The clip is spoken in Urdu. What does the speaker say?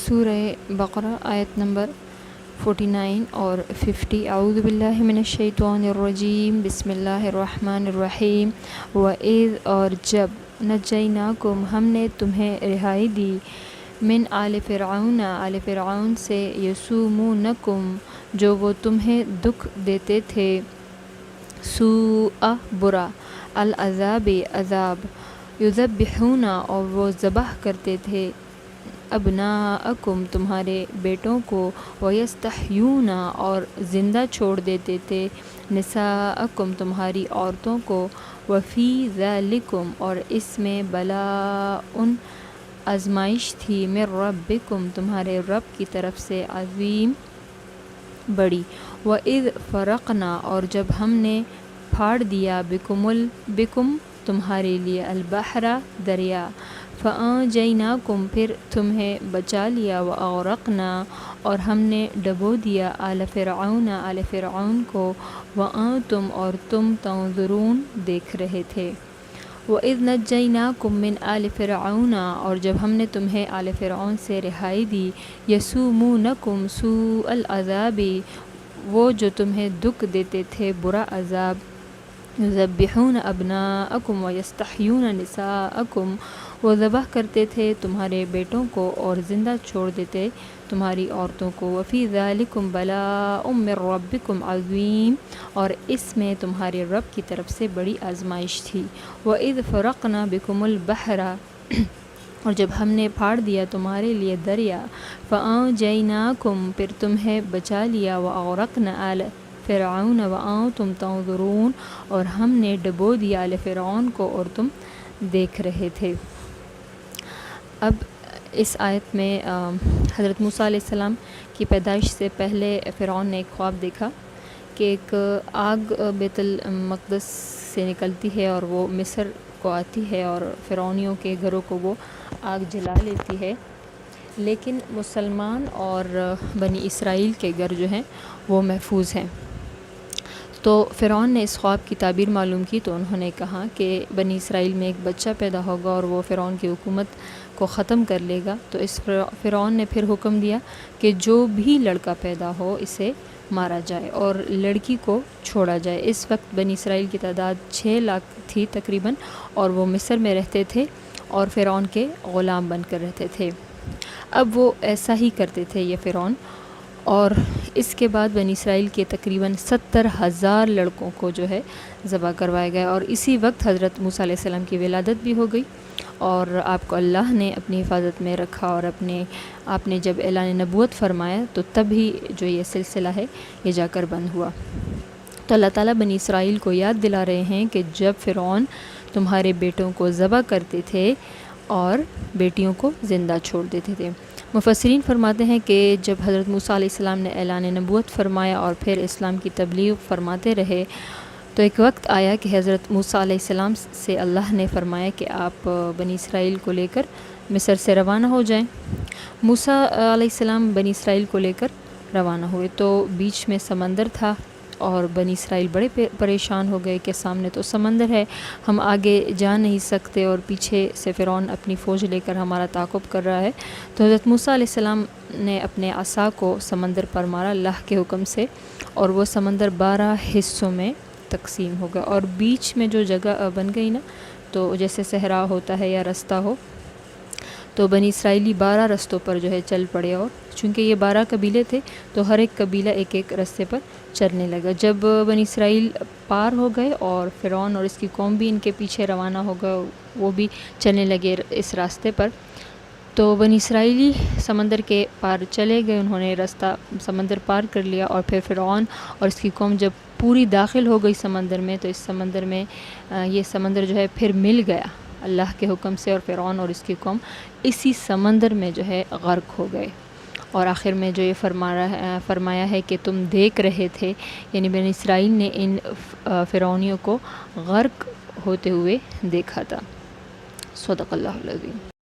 سورہ بقرہ آیت نمبر 49 اور 50۔ اعوذ باللہ من الشیطان الرجیم، بسم اللہ الرحمن الرحیم۔ وَإِذْ اور جب نجیناکم ہم نے تمہیں رہائی دی، من آل فرعون آل فرعون سے، یسومونکم جو وہ تمہیں دکھ دیتے تھے، سوء برا، العذاب عذاب، یذبحون اور وہ ذبح کرتے تھے، ابناءکم تمہارے بیٹوں کو، ویستحیون اور زندہ چھوڑ دیتے تھے، نساءکم تمہاری عورتوں کو، وفی ذالکم اور اس میں بلاء آزمائش تھی، من ربکم تمہارے رب کی طرف سے، عظیم بڑی۔ وَإِذْ فَرَقْنَا اور جب ہم نے پھاڑ دیا، بکم تمہارے لیے، البحر دریا، فَأَنجَيْنَاكُمْ پھر تمہیں بچا لیا، وَأَغْرَقْنَا اور ہم نے ڈبو دیا، آل فرعون آل فرعون کو، وَأَنْتُمْ اور تم تنظرون دیکھ رہے تھے۔ وَإِذْ نَجَّيْنَاكُمْ مِنْ آلِ فِرْعَوْنَ اور جب ہم نے تمہیں آل فرعون سے رہائی دی، یسومونکم سوء العذاب وہ جو تمہیں دکھ دیتے تھے برا عذاب، یذبحون ابناءکم ویستحیون نساءکم وہ ذبح کرتے تھے تمہارے بیٹوں کو اور زندہ چھوڑ دیتے تمہاری عورتوں کو، وفی ذالکم بلاء من ربکم عظیم اور اس میں تمہارے رب کی طرف سے بڑی آزمائش تھی۔ وَإِذْ فَرَقْنَا بِكُمُ الْبَحْرَ اور جب ہم نے پھاڑ دیا تمہارے لیے دریا، فَأَنْجَيْنَاكُمْ پھر تمہیں بچا لیا، وَأَغْرَقْنَا آلَ فرعون وَأَنْتُمْ تنظرون اور ہم نے ڈبو دیا آل فرعون کو اور تم دیکھ رہے تھے۔ اب اس آیت میں حضرت موسیٰ علیہ السلام کی پیدائش سے پہلے فرعون نے ایک خواب دیکھا کہ ایک آگ بیت المقدس سے نکلتی ہے اور وہ مصر کو آتی ہے اور فرعونیوں کے گھروں کو وہ آگ جلا لیتی ہے، لیکن مسلمان اور بنی اسرائیل کے گھر جو ہیں وہ محفوظ ہیں۔ تو فرعون نے اس خواب کی تعبیر معلوم کی تو انہوں نے کہا کہ بنی اسرائیل میں ایک بچہ پیدا ہوگا اور وہ فرعون کی حکومت کو ختم کر لے گا۔ تو اس فرعون نے پھر حکم دیا کہ جو بھی لڑکا پیدا ہو اسے مارا جائے اور لڑکی کو چھوڑا جائے۔ اس وقت بنی اسرائیل کی تعداد 6 لاکھ تھی تقریباً، اور وہ مصر میں رہتے تھے اور فرعون کے غلام بن کر رہتے تھے۔ اب وہ ایسا ہی کرتے تھے یہ فرعون، اور اس کے بعد بنی اسرائیل کے تقریباً 70,000 لڑکوں کو جو ہے ذبح کروایا گیا، اور اسی وقت حضرت موسیٰ علیہ السلام کی ولادت بھی ہو گئی اور آپ کو اللہ نے اپنی حفاظت میں رکھا، اور آپ نے جب اعلان نبوت فرمایا تو تب ہی جو یہ سلسلہ ہے یہ جا کر بند ہوا۔ تو اللہ تعالیٰ بنی اسرائیل کو یاد دلا رہے ہیں کہ جب فرعون تمہارے بیٹوں کو ذبح کرتے تھے اور بیٹیوں کو زندہ چھوڑ دیتے تھے۔ مفسرین فرماتے ہیں کہ جب حضرت موسیٰ علیہ السلام نے اعلان نبوت فرمایا اور پھر اسلام کی تبلیغ فرماتے رہے، تو ایک وقت آیا کہ حضرت موسیٰ علیہ السلام سے اللہ نے فرمایا کہ آپ بنی اسرائیل کو لے کر مصر سے روانہ ہو جائیں۔ موسیٰ علیہ السلام بنی اسرائیل کو لے کر روانہ ہوئے تو بیچ میں سمندر تھا، اور بنی اسرائیل بڑے پریشان ہو گئے کہ سامنے تو سمندر ہے، ہم آگے جا نہیں سکتے اور پیچھے سے فرعون اپنی فوج لے کر ہمارا تعاقب کر رہا ہے۔ تو حضرت موسیٰ علیہ السلام نے اپنے عصا کو سمندر پر مارا اللہ کے حکم سے، اور وہ سمندر 12 حصوں میں تقسیم ہو گیا، اور بیچ میں جو جگہ بن گئی نا، تو جیسے صحرا ہوتا ہے یا رستہ ہو، تو بنی اسرائیلی 12 رستوں پر جو ہے چل پڑے، اور چونکہ یہ 12 قبیلے تھے تو ہر ایک قبیلہ ایک ایک رستے پر چلنے لگا۔ جب بنی اسرائیل پار ہو گئے اور فرعون اور اس کی قوم بھی ان کے پیچھے روانہ ہو گئے، وہ بھی چلنے لگے اس راستے پر، تو بنی اسرائیلی سمندر کے پار چلے گئے، انہوں نے رستہ سمندر پار کر لیا، اور پھر فرعون اور اس کی قوم جب پوری داخل ہو گئی سمندر میں، تو اس سمندر میں یہ سمندر جو ہے پھر مل گیا اللہ کے حکم سے، اور فرعون اور اس کی قوم اسی سمندر میں جو ہے غرق ہو گئے۔ اور آخر میں جو یہ فرمایا ہے کہ تم دیکھ رہے تھے، یعنی بنی اسرائیل نے ان فرعونیوں کو غرق ہوتے ہوئے دیکھا تھا۔ صدق اللہ العظیم۔